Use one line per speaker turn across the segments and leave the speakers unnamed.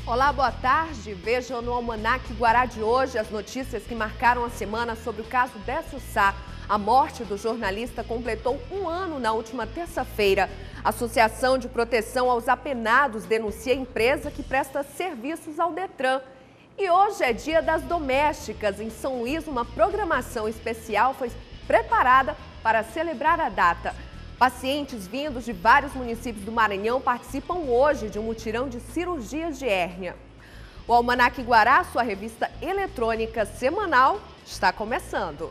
Olá, boa tarde. Vejam no Almanaque Guará de hoje as notícias que marcaram a semana sobre o caso Décio Sá. A morte do jornalista completou um ano na última terça-feira. A Associação de Proteção aos Apenados denuncia a empresa que presta serviços ao Detran. E hoje é Dia das Domésticas. Em São Luís, uma programação especial foi preparada para celebrar a data. Pacientes vindos de vários municípios do Maranhão participam hoje de um mutirão de cirurgias de hérnia. O Almanaque Guará, sua revista eletrônica semanal, está começando.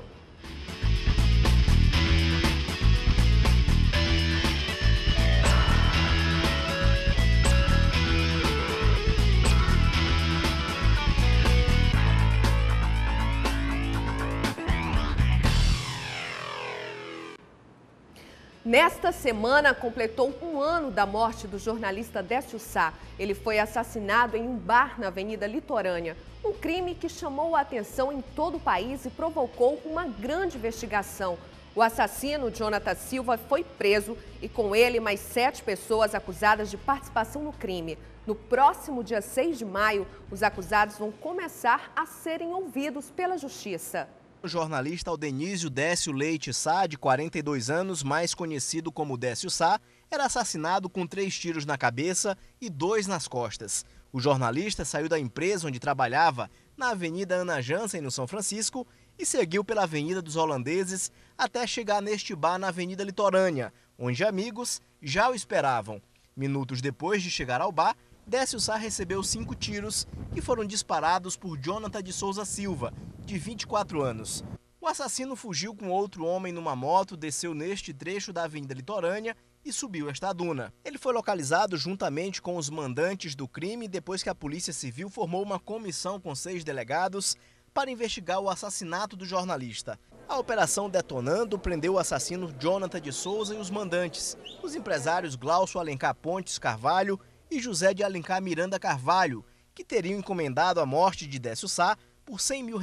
Nesta semana, completou um ano da morte do jornalista Décio Sá. Ele foi assassinado em um bar na Avenida Litorânea. Um crime que chamou a atenção em todo o país e provocou uma grande investigação. O assassino, Jonathan Silva, foi preso e com ele mais 7 pessoas acusadas de participação no crime. No próximo dia 6 de maio, os acusados vão começar a serem ouvidos pela Justiça.
O jornalista Aldenísio Décio Leite Sá, de 42 anos, mais conhecido como Décio Sá, era assassinado com 3 tiros na cabeça e 2 nas costas. O jornalista saiu da empresa onde trabalhava, na Avenida Ana Jansen, no São Francisco, e seguiu pela Avenida dos Holandeses até chegar neste bar na Avenida Litorânea, onde amigos já o esperavam. Minutos depois de chegar ao bar, Décio Sá recebeu 5 tiros que foram disparados por Jonathan de Souza Silva, de 24 anos. O assassino fugiu com outro homem numa moto, desceu neste trecho da Avenida Litorânea e subiu esta duna. Ele foi localizado juntamente com os mandantes do crime depois que a Polícia Civil formou uma comissão com 6 delegados para investigar o assassinato do jornalista. A operação Detonando prendeu o assassino Jonathan de Souza e os mandantes, os empresários Glaucio Alencar Pontes Carvalho e José de Alencar Miranda Carvalho, que teriam encomendado a morte de Décio Sá por R$100 mil.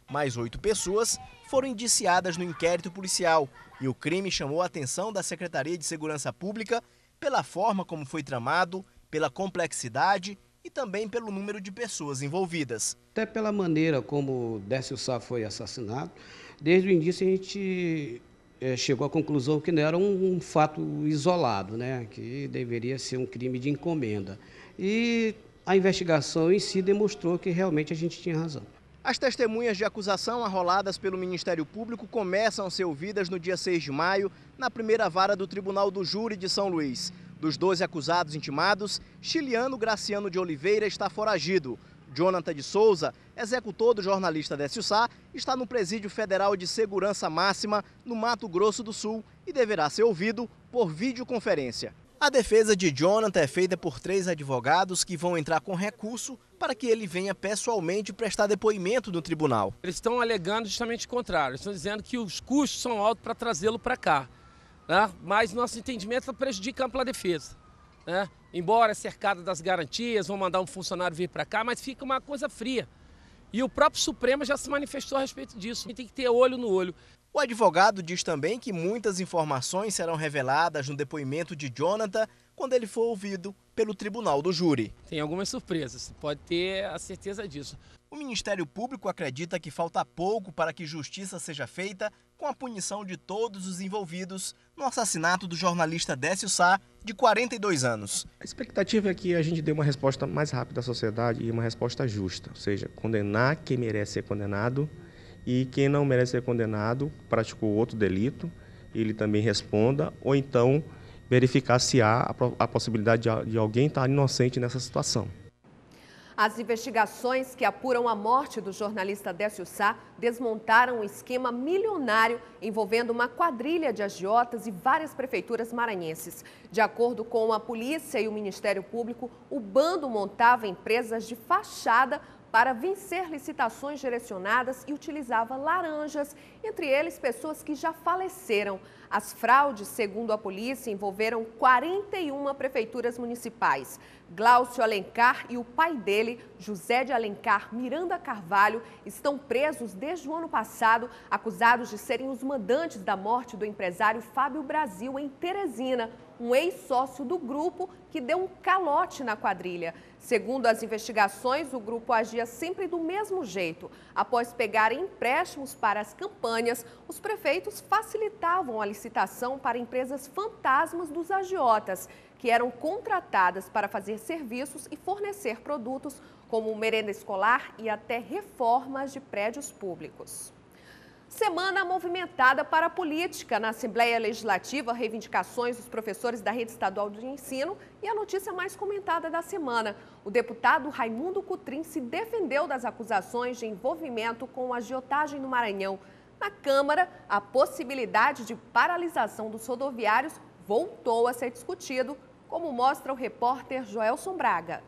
Mais 8 pessoas foram indiciadas no inquérito policial e o crime chamou a atenção da Secretaria de Segurança Pública pela forma como foi tramado, pela complexidade e também pelo número de pessoas envolvidas.
Até pela maneira como Décio Sá foi assassinado, desde o início a gente chegou à conclusão que não era um fato isolado, né? Que deveria ser um crime de encomenda. E a investigação em si demonstrou que realmente a gente tinha razão.
As testemunhas de acusação arroladas pelo Ministério Público começam a ser ouvidas no dia 6 de maio, na primeira vara do Tribunal do Júri de São Luís. Dos 12 acusados intimados, Chiliano Graciano de Oliveira está foragido. Jonathan de Souza, executor do jornalista Décio Sá, está no Presídio Federal de Segurança Máxima, no Mato Grosso do Sul, e deverá ser ouvido por videoconferência. A defesa de Jonathan é feita por 3 advogados que vão entrar com recurso para que ele venha pessoalmente prestar depoimento no tribunal.
Eles estão alegando justamente o contrário, eles estão dizendo que os custos são altos para trazê-lo para cá, né? Mas nosso entendimento prejudica a ampla defesa, né? Embora é cercado das garantias, vão mandar um funcionário vir para cá, mas fica uma coisa fria. E o próprio Supremo já se manifestou a respeito disso, tem que ter olho no olho.
O advogado diz também que muitas informações serão reveladas no depoimento de Jonathan quando ele for ouvido pelo Tribunal do Júri.
Tem algumas surpresas, pode ter a certeza disso.
O Ministério Público acredita que falta pouco para que justiça seja feita com a punição de todos os envolvidos no assassinato do jornalista Décio Sá, de 42 anos.
A expectativa é que a gente dê uma resposta mais rápida à sociedade e uma resposta justa, ou seja, condenar quem merece ser condenado e quem não merece ser condenado, praticou outro delito, ele também responda, ou então verificar se há a possibilidade de alguém estar inocente nessa situação.
As investigações que apuram a morte do jornalista Décio Sá desmontaram um esquema milionário envolvendo uma quadrilha de agiotas e várias prefeituras maranhenses. De acordo com a polícia e o Ministério Público, o bando montava empresas de fachada para vencer licitações direcionadas e utilizava laranjas, entre eles pessoas que já faleceram. As fraudes, segundo a polícia, envolveram 41 prefeituras municipais. Glaucio Alencar e o pai dele, José de Alencar Miranda Carvalho, estão presos desde o ano passado, acusados de serem os mandantes da morte do empresário Fábio Brasil em Teresina. um ex-sócio do grupo que deu um calote na quadrilha. Segundo as investigações, o grupo agia sempre do mesmo jeito. Após pegarem empréstimos para as campanhas, os prefeitos facilitavam a licitação para empresas fantasmas dos agiotas, que eram contratadas para fazer serviços e fornecer produtos como merenda escolar e até reformas de prédios públicos. Semana movimentada para a política. Na Assembleia Legislativa, reivindicações dos professores da rede estadual de ensino e a notícia mais comentada da semana. O deputado Raimundo Cotrim se defendeu das acusações de envolvimento com a agiotagem no Maranhão. Na Câmara, a possibilidade de paralisação dos rodoviários voltou a ser discutido, como mostra o repórter Joelson Braga.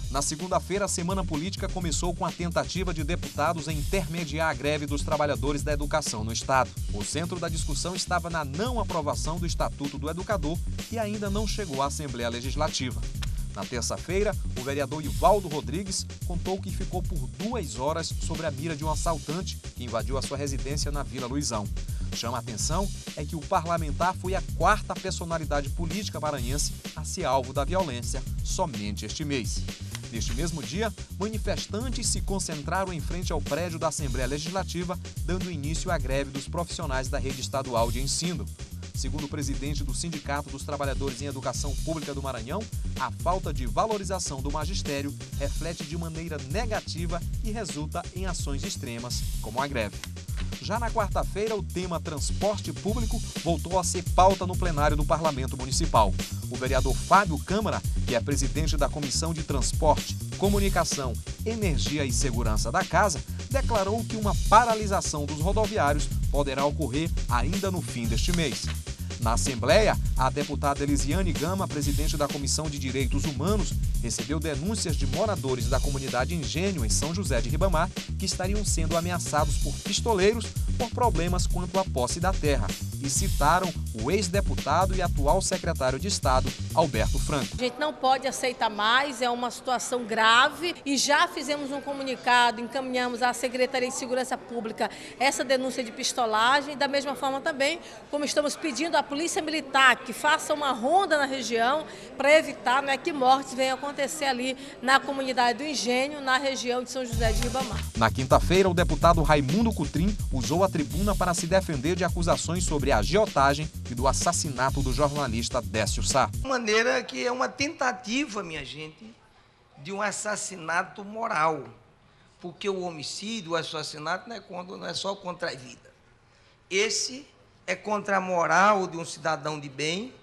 Na segunda-feira, a semana política começou com a tentativa de deputados em intermediar a greve dos trabalhadores da educação no estado. O centro da discussão estava na não aprovação do Estatuto do Educador e ainda não chegou à Assembleia Legislativa. Na terça-feira, o vereador Ivaldo Rodrigues contou que ficou por 2 horas sobre a mira de um assaltante que invadiu a sua residência na Vila Luizão. Chama a atenção é que o parlamentar foi a 4ª personalidade política maranhense a ser alvo da violência somente este mês. Neste mesmo dia, manifestantes se concentraram em frente ao prédio da Assembleia Legislativa, dando início à greve dos profissionais da rede estadual de ensino. Segundo o presidente do Sindicato dos Trabalhadores em Educação Pública do Maranhão, a falta de valorização do magistério reflete de maneira negativa e resulta em ações extremas, como a greve. Já na quarta-feira, o tema transporte público voltou a ser pauta no plenário do Parlamento Municipal. O vereador Fábio Câmara, que é presidente da Comissão de Transporte, Comunicação, Energia e Segurança da Casa, declarou que uma paralisação dos rodoviários poderá ocorrer ainda no fim deste mês. Na Assembleia, a deputada Elisiane Gama, presidente da Comissão de Direitos Humanos, recebeu denúncias de moradores da comunidade Engenho, em São José de Ribamar, que estariam sendo ameaçados por pistoleiros por problemas quanto à posse da terra, e citaram o ex-deputado e atual secretário de Estado, Alberto Franco.
A gente não pode aceitar mais, é uma situação grave e já fizemos um comunicado, encaminhamos à Secretaria de Segurança Pública essa denúncia de pistolagem, da mesma forma também como estamos pedindo à Polícia Militar que faça uma ronda na região para evitar que mortes venham acontecer ali na comunidade do Engenho, na região de São José de Ribamar.
Na quinta-feira, o deputado Raimundo Cotrim usou a tribuna para se defender de acusações sobre a agiotagem e do assassinato do jornalista Décio Sá.
De maneira que é uma tentativa, minha gente, de um assassinato moral, porque o homicídio, o assassinato não é só contra a vida. Esse é contra a moral de um cidadão de bem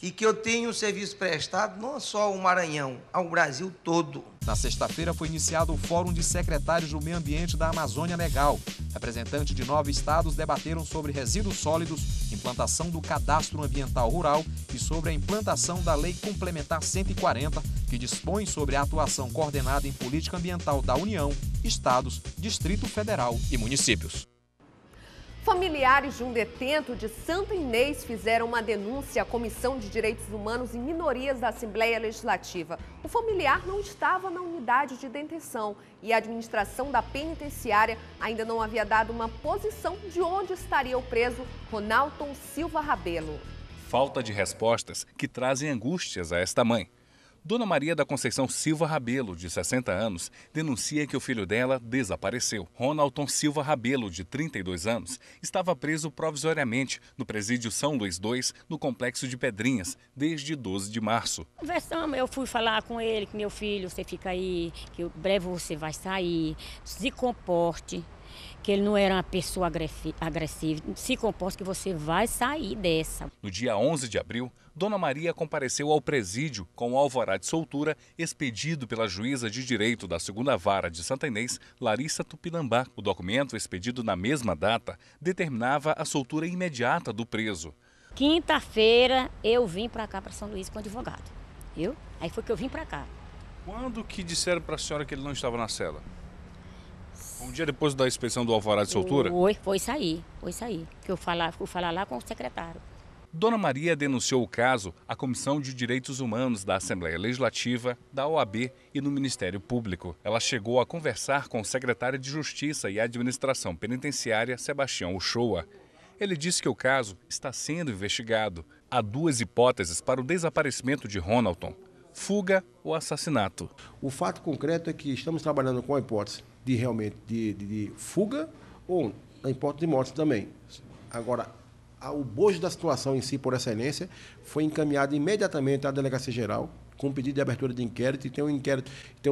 e que eu tenho um serviço prestado não só ao Maranhão, ao Brasil todo.
Na sexta-feira foi iniciado o Fórum de Secretários do Meio Ambiente da Amazônia Legal. Representantes de 9 estados debateram sobre resíduos sólidos, implantação do Cadastro Ambiental Rural e sobre a implantação da Lei Complementar 140, que dispõe sobre a atuação coordenada em política ambiental da União, estados, Distrito Federal e municípios.
Familiares de um detento de Santa Inês fizeram uma denúncia à Comissão de Direitos Humanos e Minorias da Assembleia Legislativa. O familiar não estava na unidade de detenção e a administração da penitenciária ainda não havia dado uma posição de onde estaria o preso Ronalton Silva Rabelo.
Falta de respostas que trazem angústias a esta mãe. Dona Maria da Conceição Silva Rabelo, de 60 anos, denuncia que o filho dela desapareceu. Ronalton Silva Rabelo, de 32 anos, estava preso provisoriamente no presídio São Luís II, no Complexo de Pedrinhas, desde 12 de março.
Conversamos, eu fui falar com ele, que meu filho, você fica aí, que breve você vai sair, se comporte, que ele não era uma pessoa agressiva, se comporte que você vai sair dessa.
No dia 11 de abril, Dona Maria compareceu ao presídio com o alvará de soltura expedido pela juíza de direito da 2ª Vara de Santa Inês, Larissa Tupinambá. O documento, expedido na mesma data, determinava a soltura imediata do preso.
Quinta-feira eu vim para cá, para São Luís, com o advogado. Viu? Aí foi que eu vim para cá.
Quando que disseram para a senhora que ele não estava na cela? Um dia depois da expedição do alvará de soltura?
Foi sair. Que eu fui falar lá com o secretário.
Dona Maria denunciou o caso à Comissão de Direitos Humanos da Assembleia Legislativa, da OAB e no Ministério Público. Ela chegou a conversar com o secretário de Justiça e Administração Penitenciária, Sebastião Uchoa. Ele disse que o caso está sendo investigado, Há duas hipóteses para o desaparecimento de Ronaldton: fuga ou assassinato.
O fato concreto é que estamos trabalhando com a hipótese de realmente de fuga ou a hipótese de morte também. Agora, o bojo da situação em si, por excelência, foi encaminhado imediatamente à Delegacia Geral, com pedido de abertura de inquérito, e tem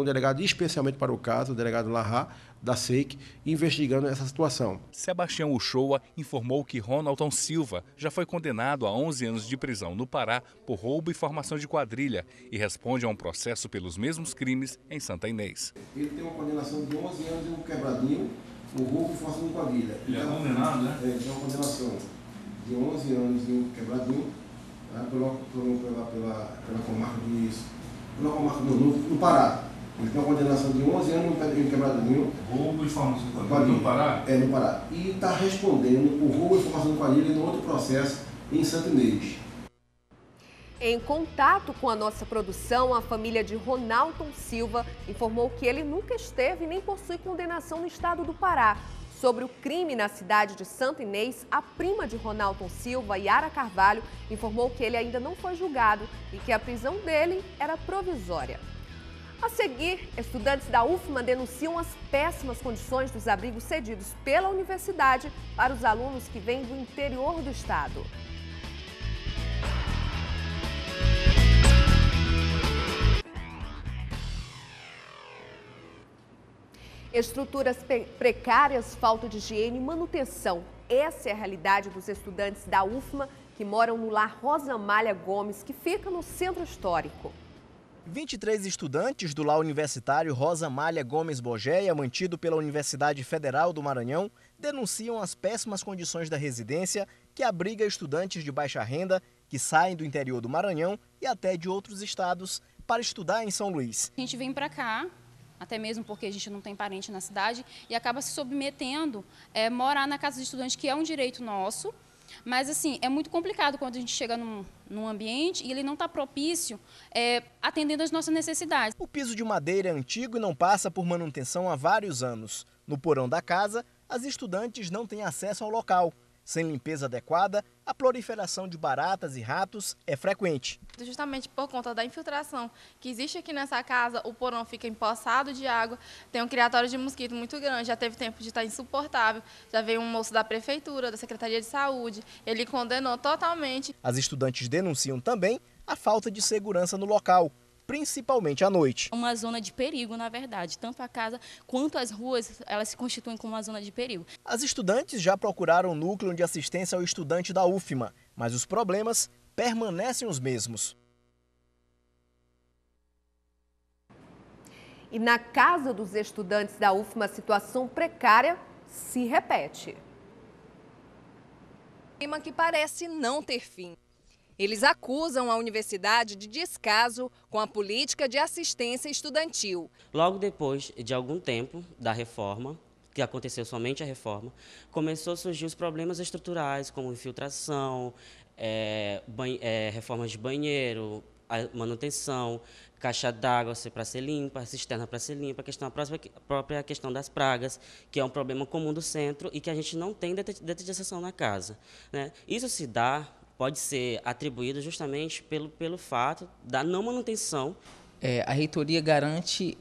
um delegado especialmente para o caso, o delegado Larra, da SEIC, investigando essa situação.
Sebastião Uchoa informou que Ronaldton Silva já foi condenado a 11 anos de prisão no Pará por roubo e formação de quadrilha e responde a um processo pelos mesmos crimes em Santa Inês.
Ele tem uma condenação de 11 anos e um quebradinho, por roubo e formação de quadrilha.
Ele é condenado, né?
Ele tem uma condenação de 11 anos e um quebradinho, pela comarca no Pará. Ele tem uma condenação de 11 anos e um quebradinho.
Roubo e formação de quadrilha no Pará?
É, no Pará. E está respondendo por roubo e formação de quadrilha no outro processo em Santa Inês.
Em contato com a nossa produção, a família de Ronaldton Silva informou que ele nunca esteve nem possui condenação no estado do Pará. Sobre o crime na cidade de Santa Inês, a prima de Ronaldton Silva, Yara Carvalho, informou que ele ainda não foi julgado e que a prisão dele era provisória. A seguir, estudantes da UFMA denunciam as péssimas condições dos abrigos cedidos pela universidade para os alunos que vêm do interior do estado. Estruturas precárias, falta de higiene e manutenção. Essa é a realidade dos estudantes da UFMA que moram no lar Rosa Amália Gomes, que fica no centro histórico.
23 estudantes do lar universitário Rosa Amália Gomes Bogeia, mantido pela Universidade Federal do Maranhão, denunciam as péssimas condições da residência que abriga estudantes de baixa renda que saem do interior do Maranhão e até de outros estados para estudar em São Luís.
A gente vem para cá, até mesmo porque a gente não tem parente na cidade, e acaba se submetendo a morar na casa de estudante, que é um direito nosso, mas assim, é muito complicado quando a gente chega num ambiente e ele não está propício atendendo às nossas necessidades.
O piso de madeira é antigo e não passa por manutenção há vários anos. No porão da casa, as estudantes não têm acesso ao local. Sem limpeza adequada, a proliferação de baratas e ratos é frequente.
Justamente por conta da infiltração que existe aqui nessa casa, o porão fica empoçado de água, tem um criatório de mosquito muito grande, já teve tempo de estar insuportável, já veio um moço da prefeitura, da Secretaria de Saúde, ele condenou totalmente.
As estudantes denunciam também a falta de segurança no local, principalmente à noite.
Uma zona de perigo, na verdade. Tanto a casa quanto as ruas, elas se constituem como uma zona de perigo.
As estudantes já procuraram o núcleo de assistência ao estudante da UFMA, mas os problemas permanecem os mesmos.
E na casa dos estudantes da UFMA, a situação precária se repete.
Clima que parece não ter fim. Eles acusam a universidade de descaso com a política de assistência estudantil.
Logo depois de algum tempo da reforma, que aconteceu somente a reforma, começou a surgir os problemas estruturais, como infiltração, reformas de banheiro, manutenção, caixa d'água para ser limpa, cisterna para ser limpa, a própria questão das pragas, que é um problema comum do centro e que a gente não tem detetização na casa, né? Isso se dá, pode ser atribuído justamente pelo fato da não manutenção.
A reitoria garante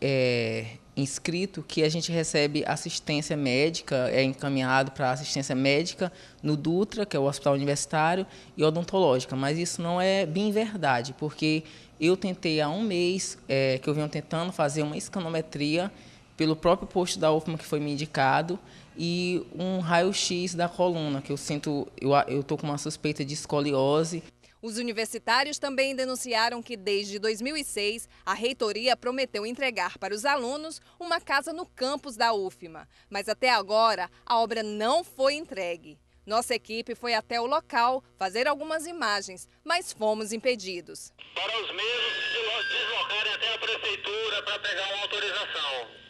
inscrito que a gente recebe assistência médica, é encaminhado para assistência médica no Dutra, que é o hospital universitário, e odontológica, mas isso não é bem verdade, porque eu tentei há um mês, que eu venho tentando fazer uma escanometria pelo próprio posto da UFMA que foi me indicado, e um raio-x da coluna, que eu estou com uma suspeita de escoliose.
Os universitários também denunciaram que desde 2006 a reitoria prometeu entregar para os alunos uma casa no campus da UFMA, mas até agora a obra não foi entregue. Nossa equipe foi até o local fazer algumas imagens, mas fomos impedidos.
Para os mesmos se deslocarem até a prefeitura para pegar uma autorização.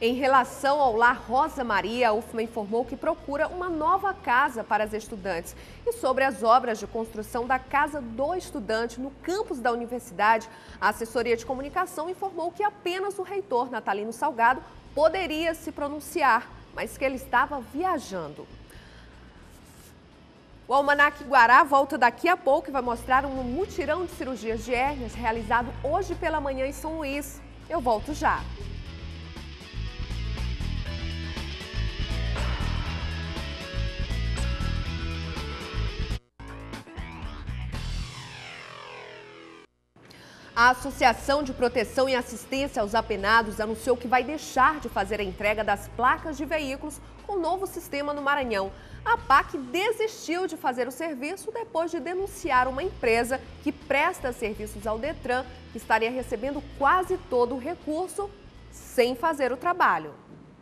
Em relação ao lar Rosa Maria, a UFMA informou que procura uma nova casa para as estudantes. E sobre as obras de construção da Casa do Estudante no campus da universidade, a assessoria de comunicação informou que apenas o reitor Natalino Salgado poderia se pronunciar, mas que ele estava viajando. O Almanac Guará volta daqui a pouco e vai mostrar um mutirão de cirurgias de hérnias realizado hoje pela manhã em São Luís. Eu volto já. A Associação de Proteção e Assistência aos Apenados anunciou que vai deixar de fazer a entrega das placas de veículos com o novo sistema no Maranhão. A APAC desistiu de fazer o serviço depois de denunciar uma empresa que presta serviços ao Detran, que estaria recebendo quase todo o recurso sem fazer o trabalho.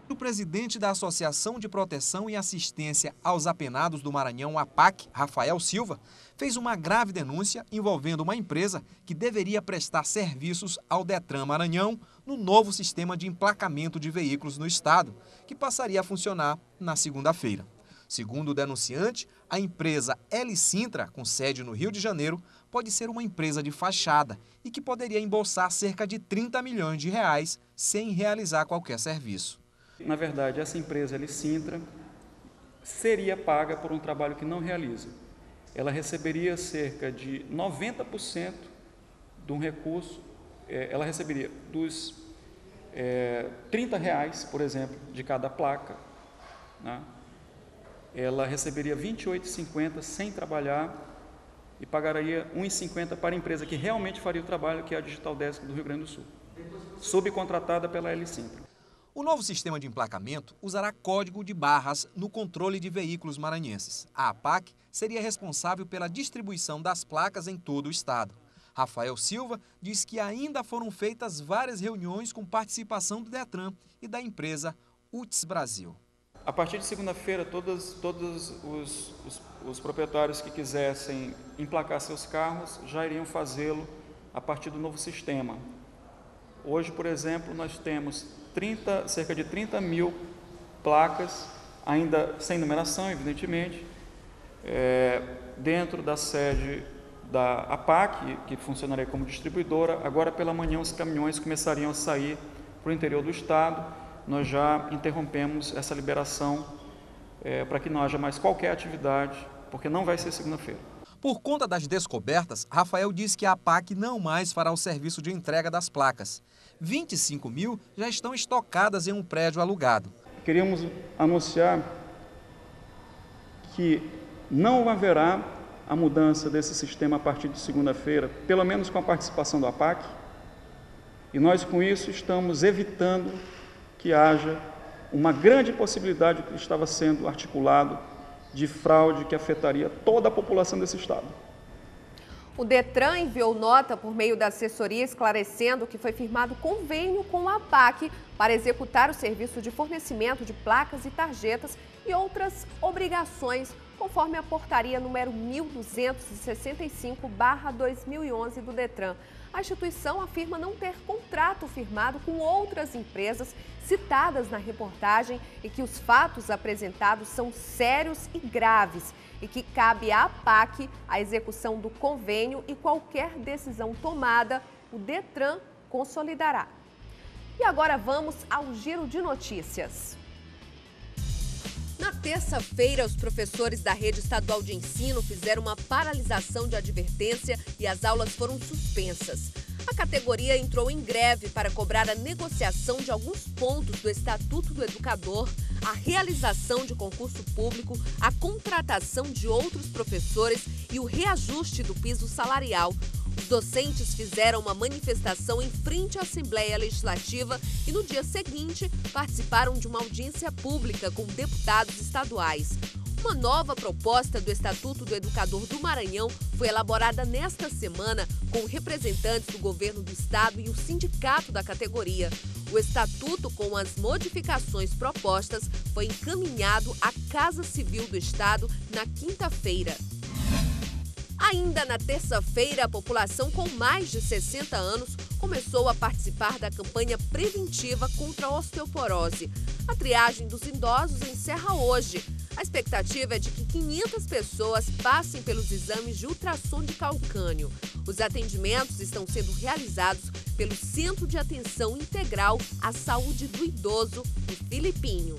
O presidente da Associação de Proteção e Assistência aos Apenados do Maranhão, APAC, Rafael Silva, fez uma grave denúncia envolvendo uma empresa que deveria prestar serviços ao Detran Maranhão no novo sistema de emplacamento de veículos no estado, que passaria a funcionar na segunda-feira. Segundo o denunciante, a empresa L-Sintra, com sede no Rio de Janeiro, pode ser uma empresa de fachada e que poderia embolsar cerca de 30 milhões de reais sem realizar qualquer serviço.
Na verdade, essa empresa L-Sintra seria paga por um trabalho que não realiza. Ela receberia cerca de 90% de um recurso, ela receberia dos R$30, por exemplo, de cada placa, né? Ela receberia R$ 28,50 sem trabalhar e pagaria R$ 1,50 para a empresa que realmente faria o trabalho, que é a Digital Desk do Rio Grande do Sul, subcontratada pela L-Sintra.
O novo sistema de emplacamento usará código de barras no controle de veículos maranhenses. A APAC seria responsável pela distribuição das placas em todo o estado. Rafael Silva diz que ainda foram feitas várias reuniões com participação do Detran e da empresa UTS Brasil.
A partir de segunda-feira, todos os proprietários que quisessem emplacar seus carros já iriam fazê-lo a partir do novo sistema. Hoje, por exemplo, nós temos cerca de 30 mil placas, ainda sem numeração, evidentemente, dentro da sede da APAC, que funcionaria como distribuidora. Agora, pela manhã, os caminhões começariam a sair para o interior do estado. Nós já interrompemos essa liberação para que não haja mais qualquer atividade, porque não vai ser segunda-feira.
Por conta das descobertas, Rafael diz que a APAC não mais fará o serviço de entrega das placas. 25 mil já estão estocadas em um prédio alugado.
Queríamos anunciar que não haverá a mudança desse sistema a partir de segunda-feira, pelo menos com a participação da APAC, e nós com isso estamos evitando que haja uma grande possibilidade que estava sendo articulado de fraude que afetaria toda a população desse estado.
O Detran enviou nota por meio da assessoria esclarecendo que foi firmado convênio com a APAC para executar o serviço de fornecimento de placas e tarjetas e outras obrigações, conforme a portaria número 1265/2011 do Detran. A instituição afirma não ter contrato firmado com outras empresas citadas na reportagem e que os fatos apresentados são sérios e graves e que cabe à APAC a execução do convênio e qualquer decisão tomada, o Detran consolidará. E agora vamos ao giro de notícias. Na terça-feira, os professores da Rede Estadual de Ensino fizeram uma paralisação de advertência e as aulas foram suspensas. A categoria entrou em greve para cobrar a negociação de alguns pontos do Estatuto do Educador, a realização de concurso público, a contratação de outros professores e o reajuste do piso salarial. Os docentes fizeram uma manifestação em frente à Assembleia Legislativa e no dia seguinte participaram de uma audiência pública com deputados estaduais. Uma nova proposta do Estatuto do Educador do Maranhão foi elaborada nesta semana com representantes do governo do estado e o sindicato da categoria. O estatuto, com as modificações propostas, foi encaminhado à Casa Civil do Estado na quinta-feira. Ainda na terça-feira, a população com mais de 60 anos começou a participar da campanha preventiva contra a osteoporose. A triagem dos idosos encerra hoje. A expectativa é de que 500 pessoas passem pelos exames de ultrassom de calcânio. Os atendimentos estão sendo realizados pelo Centro de Atenção Integral à Saúde do Idoso, do Filipinho.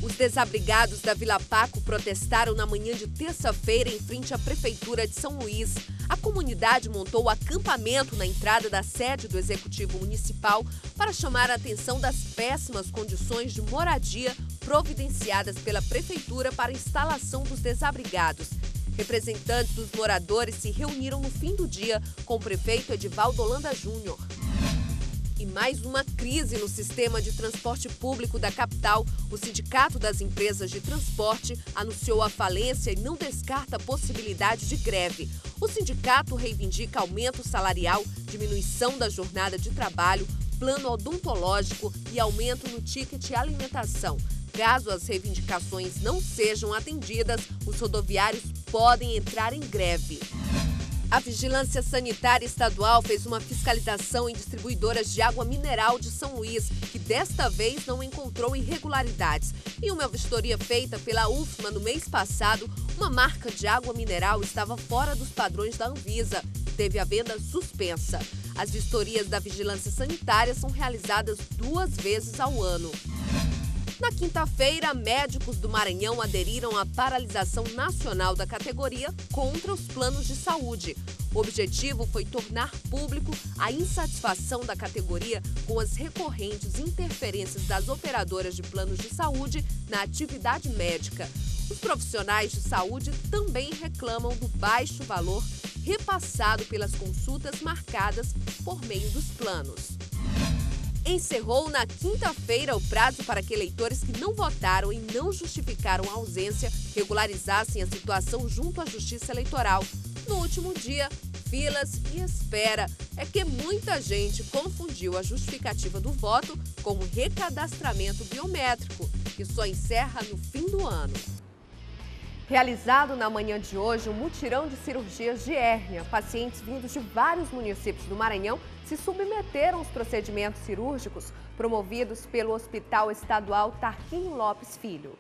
Os desabrigados da Vila Paco protestaram na manhã de terça-feira em frente à Prefeitura de São Luís. A comunidade montou acampamento na entrada da sede do Executivo Municipal para chamar a atenção das péssimas condições de moradia providenciadas pela Prefeitura para a instalação dos desabrigados. Representantes dos moradores se reuniram no fim do dia com o prefeito Edivaldo Holanda Júnior. E mais uma crise no sistema de transporte público da capital. O Sindicato das Empresas de Transporte anunciou a falência e não descarta a possibilidade de greve. O sindicato reivindica aumento salarial, diminuição da jornada de trabalho, plano odontológico e aumento no ticket alimentação. Caso as reivindicações não sejam atendidas, os rodoviários podem entrar em greve. A Vigilância Sanitária Estadual fez uma fiscalização em distribuidoras de água mineral de São Luís, que desta vez não encontrou irregularidades. Em uma vistoria feita pela UFMA no mês passado, uma marca de água mineral estava fora dos padrões da Anvisa e teve a venda suspensa. As vistorias da Vigilância Sanitária são realizadas 2 vezes ao ano. Na quinta-feira, médicos do Maranhão aderiram à paralisação nacional da categoria contra os planos de saúde. O objetivo foi tornar público a insatisfação da categoria com as recorrentes interferências das operadoras de planos de saúde na atividade médica. Os profissionais de saúde também reclamam do baixo valor repassado pelas consultas marcadas por meio dos planos. Encerrou na quinta-feira o prazo para que eleitores que não votaram e não justificaram a ausência regularizassem a situação junto à Justiça Eleitoral. No último dia, filas e espera. É que muita gente confundiu a justificativa do voto com o recadastramento biométrico, que só encerra no fim do ano. Realizado na manhã de hoje um mutirão de cirurgias de hérnia. Pacientes vindos de vários municípios do Maranhão se submeteram aos procedimentos cirúrgicos promovidos pelo Hospital Estadual Tarquínio Lopes Filho.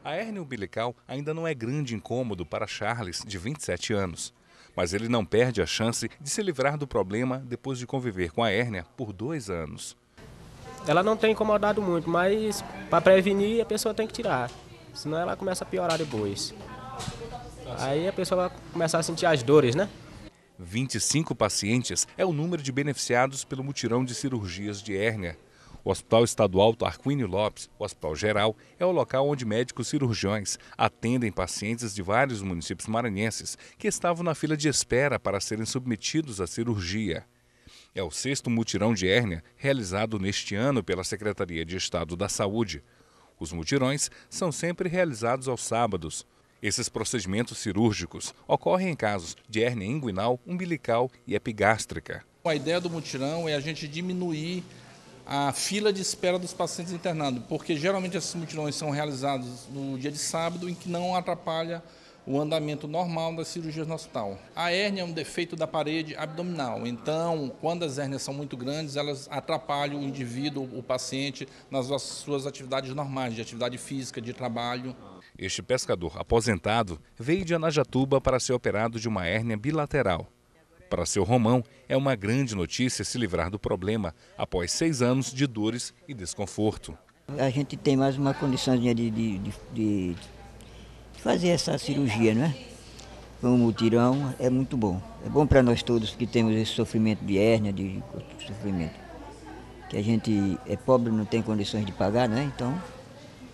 A hérnia umbilical ainda não é grande incômodo para Charles, de 27 anos. Mas ele não perde a chance de se livrar do problema depois de conviver com a hérnia por 2 anos.
Ela não tem incomodado muito, mas para prevenir a pessoa tem que tirar. Senão ela começa a piorar depois. Aí a pessoa vai começar a sentir as dores, né?
25 pacientes é o número de beneficiados pelo mutirão de cirurgias de hérnia. O Hospital Estadual Tarquínio Lopes, o Hospital Geral, é o local onde médicos cirurgiões atendem pacientes de vários municípios maranhenses que estavam na fila de espera para serem submetidos à cirurgia. É o 6º mutirão de hérnia realizado neste ano pela Secretaria de Estado da Saúde. Os mutirões são sempre realizados aos sábados. Esses procedimentos cirúrgicos ocorrem em casos de hérnia inguinal, umbilical e epigástrica.
A ideia do mutirão é a gente diminuir a fila de espera dos pacientes internados, porque geralmente esses mutirões são realizados no dia de sábado, em que não atrapalha o andamento normal das cirurgias no hospital. A hérnia é um defeito da parede abdominal, então, quando as hérnias são muito grandes, elas atrapalham o indivíduo, o paciente, nas suas atividades normais, de atividade física, de trabalho.
Este pescador aposentado veio de Anajatuba para ser operado de uma hérnia bilateral. Para seu Romão, é uma grande notícia se livrar do problema após 6 anos de dores e desconforto.
A gente tem mais uma condiçãozinha de fazer essa cirurgia, não é? Com o mutirão é muito bom. É bom para nós todos que temos esse sofrimento de hérnia, de sofrimento. Que a gente é pobre, não tem condições de pagar, né? Então,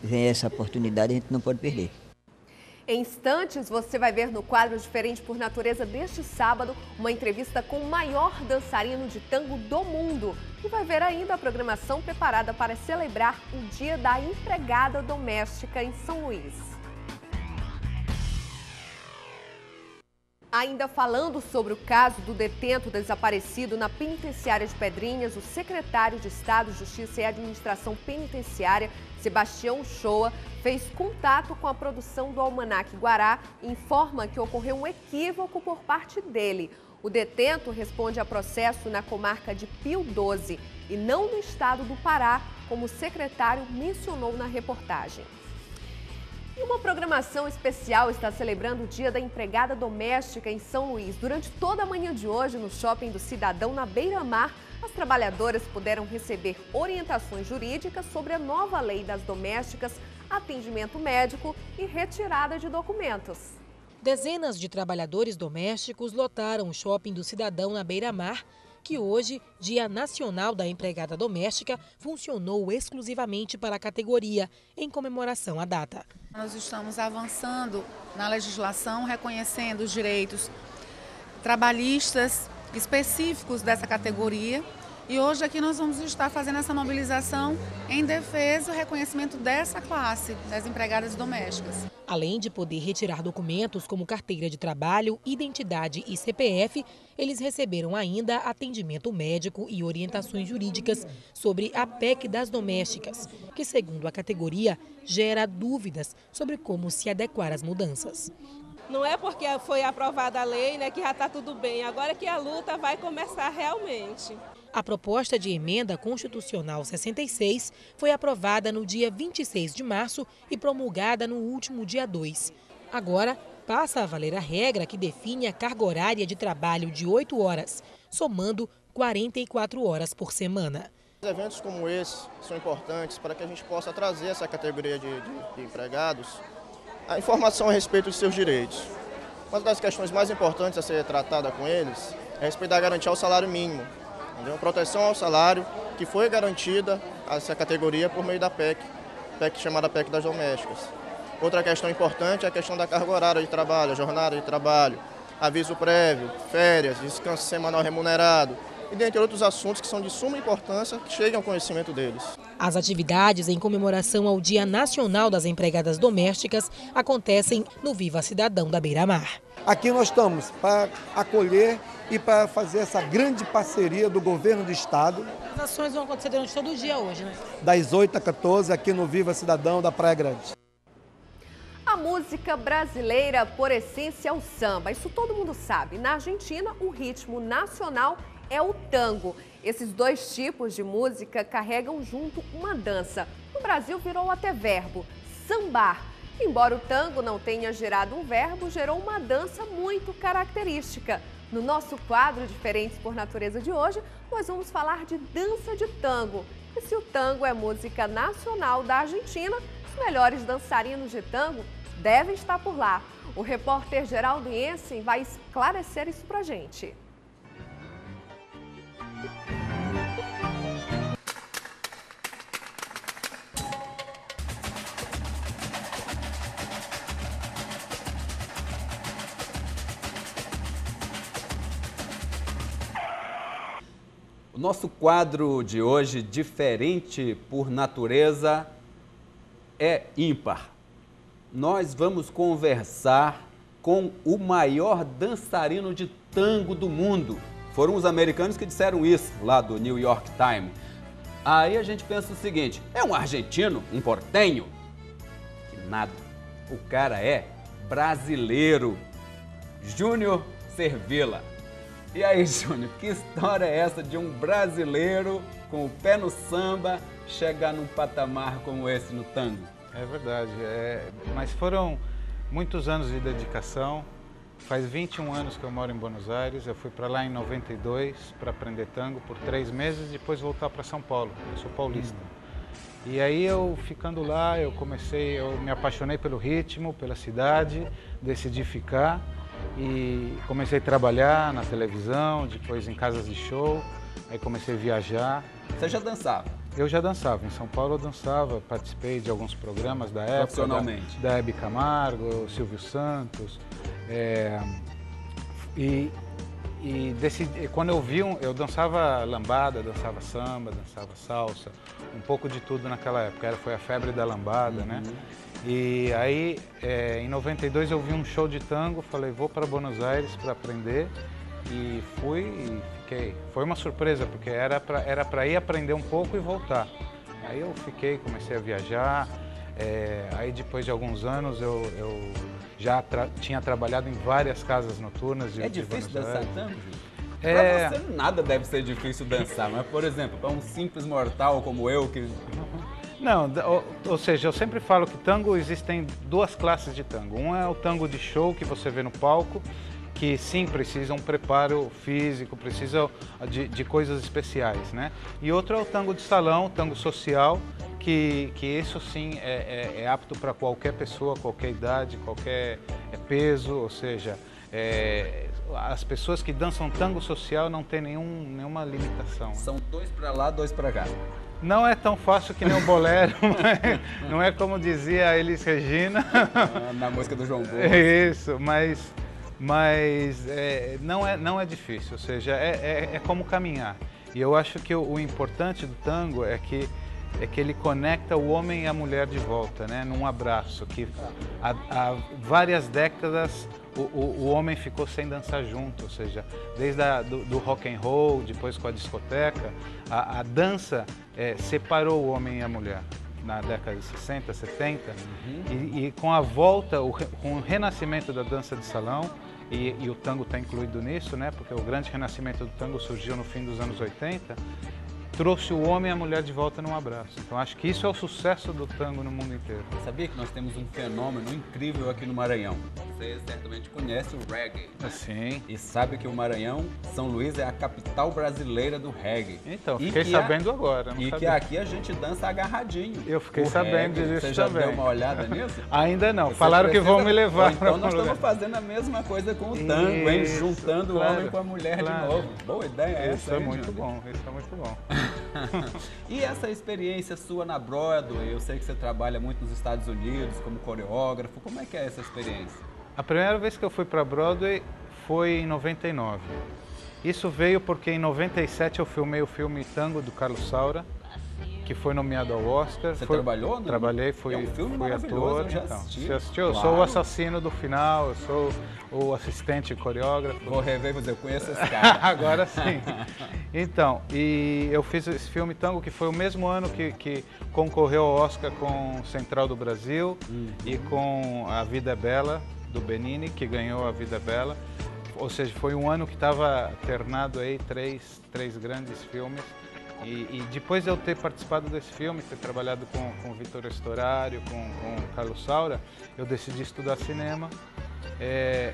vem essa oportunidade, a gente não pode perder.
Em instantes, você vai ver no quadro Diferente por Natureza deste sábado uma entrevista com o maior dançarino de tango do mundo. E vai ver ainda a programação preparada para celebrar o Dia da Empregada Doméstica em São Luís. Ainda falando sobre o caso do detento desaparecido na penitenciária de Pedrinhas, o secretário de Estado, Justiça e Administração Penitenciária, Sebastião Shoa, fez contato com a produção do Almanac Guará e informa que ocorreu um equívoco por parte dele. O detento responde a processo na comarca de Pio XII e não no estado do Pará, como o secretário mencionou na reportagem. E uma programação especial está celebrando o Dia da Empregada Doméstica em São Luís. Durante toda a manhã de hoje, no Shopping do Cidadão, na Beira-Mar, as trabalhadoras puderam receber orientações jurídicas sobre a nova lei das domésticas atendimento médico e retirada de documentos.
Dezenas de trabalhadores domésticos lotaram o shopping do Cidadão na Beira-Mar, que hoje, Dia Nacional da Empregada Doméstica, funcionou exclusivamente para a categoria, em comemoração à data.
Nós estamos avançando na legislação, reconhecendo os direitos trabalhistas específicos dessa categoria. E hoje aqui nós vamos estar fazendo essa mobilização em defesa do reconhecimento dessa classe, das empregadas domésticas.
Além de poder retirar documentos como carteira de trabalho, identidade e CPF, eles receberam ainda atendimento médico e orientações jurídicas sobre a PEC das domésticas, que, segundo a categoria, gera dúvidas sobre como se adequar às mudanças.
Não é porque foi aprovada a lei, né, que já está tudo bem, agora que a luta vai começar realmente.
A proposta de emenda constitucional 66 foi aprovada no dia 26 de março e promulgada no último dia 2. Agora, passa a valer a regra que define a carga horária de trabalho de 8 horas, somando 44 horas por semana.
Eventos como esse são importantes para que a gente possa trazer essa categoria de empregados a informação a respeito dos seus direitos. Uma das questões mais importantes a ser tratada com eles é a respeito da garantia ao salário mínimo. Proteção ao salário que foi garantida a essa categoria por meio da PEC chamada PEC das domésticas. Outra questão importante é a questão da carga horária de trabalho, a jornada de trabalho, aviso prévio, férias, descanso semanal remunerado e dentre outros assuntos que são de suma importância que cheguem ao conhecimento deles.
As atividades em comemoração ao Dia Nacional das Empregadas Domésticas acontecem no Viva Cidadão da Beira-Mar.
Aqui nós estamos para acolher e para fazer essa grande parceria do governo do estado.
As ações vão acontecer durante todo o dia hoje, né?
Das 8 às 14 aqui no Viva Cidadão da Praia Grande.
A música brasileira, por essência, é o samba. Isso todo mundo sabe. Na Argentina, o ritmo nacional é o tango. Esses dois tipos de música carregam junto uma dança. No Brasil virou até verbo, sambar. Embora o tango não tenha gerado um verbo, gerou uma dança muito característica. No nosso quadro Diferentes por Natureza de hoje, nós vamos falar de dança de tango. E se o tango é música nacional da Argentina, os melhores dançarinos de tango devem estar por lá. O repórter Geraldo Jensen vai esclarecer isso pra gente.
O nosso quadro de hoje, Diferente por Natureza, é ímpar. Nós vamos conversar com o maior dançarino de tango do mundo. Foram os americanos que disseram isso, lá do New York Times. Aí a gente pensa o seguinte, é um argentino, um portenho? Que nada, o cara é brasileiro, Júnior Cervila. E aí, Júnior, que história é essa de um brasileiro com o pé no samba chegar num patamar como esse no tango?
É verdade, mas foram muitos anos de dedicação. Faz 21 anos que eu moro em Buenos Aires, eu fui para lá em 92 para aprender tango por 3 meses e depois voltar para São Paulo, eu sou paulista. E aí eu ficando lá, eu me apaixonei pelo ritmo, pela cidade, decidi ficar. E comecei a trabalhar na televisão, depois em casas de show, aí comecei a viajar.
Você já dançava?
Eu já dançava, em São Paulo eu dançava, participei de alguns programas da época.
Profissionalmente?
Da Hebe Camargo, Silvio Santos. Quando eu vi, eu dançava lambada, dançava samba, dançava salsa, um pouco de tudo naquela época, foi a febre da lambada, né? E aí, em 92 eu vi um show de tango, falei, vou para Buenos Aires para aprender e fui e fiquei. Foi uma surpresa, porque era para ir aprender um pouco e voltar. Aí eu fiquei, comecei a viajar, aí depois de alguns anos eu já tinha trabalhado em várias casas noturnas de Buenos Aires. É difícil dançar tango?
Para você nada deve ser difícil dançar, mas por exemplo, para um simples mortal como eu que...
Não, ou seja, eu sempre falo que tango existem 2 classes de tango. Um é o tango de show que você vê no palco, que sim, precisa um preparo físico, precisa de coisas especiais, né? E outro é o tango de salão, o tango social, que isso sim é apto para qualquer pessoa, qualquer idade, qualquer peso, ou seja, as pessoas que dançam tango social não tem nenhuma limitação.
São 2 para lá, 2 para cá.
Não é tão fácil que nem o bolero, não é como dizia a Elis Regina.
Na música do João Bosco.
Isso, mas não é difícil, ou seja, é como caminhar. E eu acho que o importante do tango é que ele conecta o homem e a mulher de volta, né? Num abraço, que há várias décadas o homem ficou sem dançar junto, ou seja, desde do rock and roll, depois com a discoteca, a dança separou o homem e a mulher na década de 60, 70, e com a volta, com o renascimento da dança de salão, e o tango está incluído nisso, né? Porque o grande renascimento do tango surgiu no fim dos anos 80, trouxe o homem e a mulher de volta num abraço. Então acho que isso é o sucesso do tango no mundo inteiro.
Sabia que nós temos um fenômeno incrível aqui no Maranhão? Você certamente conhece o reggae, né?
Sim.
E sabe que o Maranhão, São Luís, é a capital brasileira do reggae.
Então, fiquei sabendo agora.
E que aqui a gente dança agarradinho.
Eu fiquei sabendo disso também.
Você já deu uma olhada nisso?
Ainda não. Falaram que vão me levar.
Então nós estamos fazendo a mesma coisa com o tango, hein? Juntando o homem com a mulher de novo. Boa ideia essa,
Isso é muito bom, isso é muito bom.
E essa experiência sua na Broadway, eu sei que você trabalha muito nos Estados Unidos como coreógrafo, como é que é essa experiência?
A primeira vez que eu fui para Broadway foi em 99. Isso veio porque em 97 eu filmei o filme Tango do Carlos Saura, que foi nomeado ao Oscar.
Você trabalhou? Não?
Trabalhei, fui ator.
Eu já assisti.
Você assistiu? Claro. Eu sou o assassino do final, eu sou o assistente coreógrafo.
Vou rever, eu conheço esse cara.
Agora sim. Então, e eu fiz esse filme Tango, que foi o mesmo ano que concorreu ao Oscar com Central do Brasil e com A Vida é Bela, do Benini, que ganhou A Vida é Bela. Ou seja, foi um ano que estava alternado aí três grandes filmes. E depois de eu ter participado desse filme, ter trabalhado com o Vitor Estorário, com o Carlos Saura, eu decidi estudar cinema.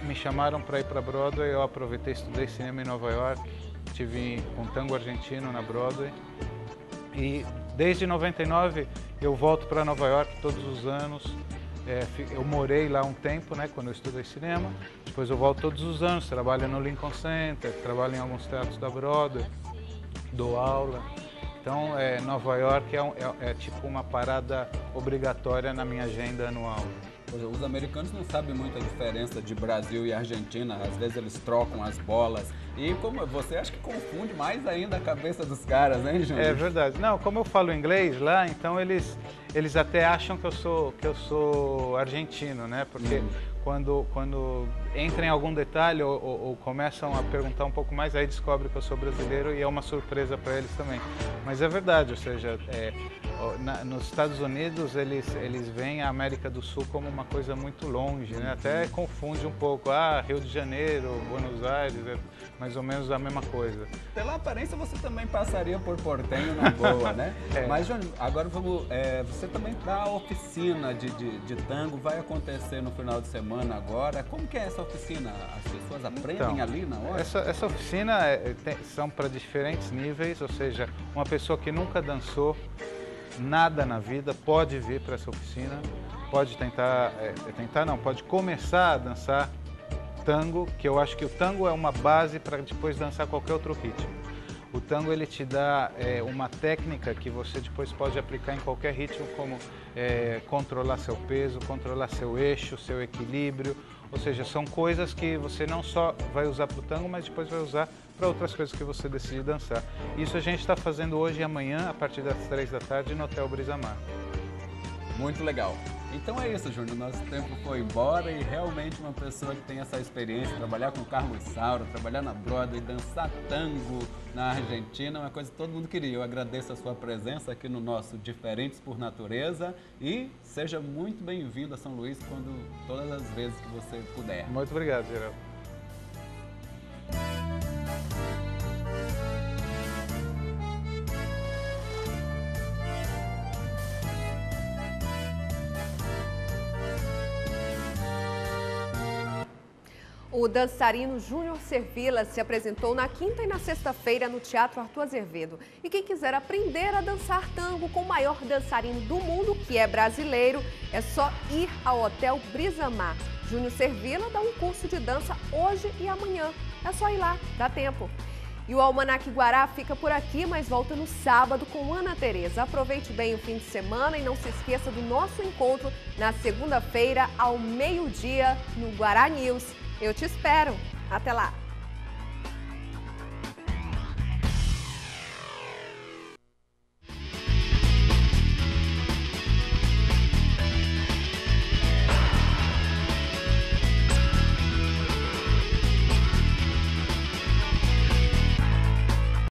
Me chamaram para ir para Broadway, eu aproveitei e estudei cinema em Nova York. Estive com tango argentino na Broadway. E desde 99 eu volto para Nova York todos os anos. Eu morei lá um tempo, né, quando eu estudei cinema. Depois eu volto todos os anos, trabalho no Lincoln Center, trabalho em alguns teatros da Broadway, dou aula. Então, Nova York é tipo uma parada obrigatória na minha agenda anual.
Os americanos não sabem muito a diferença de Brasil e Argentina, às vezes eles trocam as bolas. E como você acha que confunde mais ainda a cabeça dos caras, hein, Júnior?
É verdade. Não, como eu falo inglês lá, então eles até acham que eu sou argentino, né? Porque quando entram em algum detalhe ou começam a perguntar um pouco mais, aí descobrem que eu sou brasileiro e é uma surpresa para eles também. Mas é verdade, ou seja, nos Estados Unidos eles veem a América do Sul como uma coisa muito longe, né? Até confunde um pouco. Rio de Janeiro, Buenos Aires, é mais ou menos a mesma coisa.
Pela aparência você também passaria por portenho na boa, né? Mas, Júnior, agora vamos... você também dá oficina de tango, vai acontecer no final de semana agora. Como que é essa oficina? As pessoas aprendem ali na hora?
Essa oficina são para diferentes níveis, ou seja, uma pessoa que nunca dançou nada na vida pode vir para essa oficina, pode pode começar a dançar tango, que eu acho que o tango é uma base para depois dançar qualquer outro ritmo. O tango ele te dá uma técnica que você depois pode aplicar em qualquer ritmo, como controlar seu peso, controlar seu eixo, seu equilíbrio. Ou seja, são coisas que você não só vai usar para o tango, mas depois vai usar para outras coisas que você decidir dançar. Isso a gente está fazendo hoje e amanhã, a partir das 3 da tarde, no Hotel Brisa Mar.
Muito legal. Então é isso, Júnior. Nosso tempo foi embora e realmente uma pessoa que tem essa experiência, trabalhar com o Carlos Saura, trabalhar na Broadway, dançar tango na Argentina, é uma coisa que todo mundo queria. Eu agradeço a sua presença aqui no nosso Diferentes por Natureza e seja muito bem-vindo a São Luís todas as vezes que você puder.
Muito obrigado, Geraldo.
O O dançarino Júnior Servilla se apresentou na quinta e na sexta-feira no Teatro Arthur Azevedo. E quem quiser aprender a dançar tango com o maior dançarino do mundo, que é brasileiro, é só ir ao Hotel Brisamar. Júnior Servilla dá um curso de dança hoje e amanhã. É só ir lá, dá tempo. E o Almanac Guará fica por aqui, mas volta no sábado com Ana Tereza. Aproveite bem o fim de semana e não se esqueça do nosso encontro na segunda-feira, ao meio-dia, no Guará News. Eu te espero. Até lá!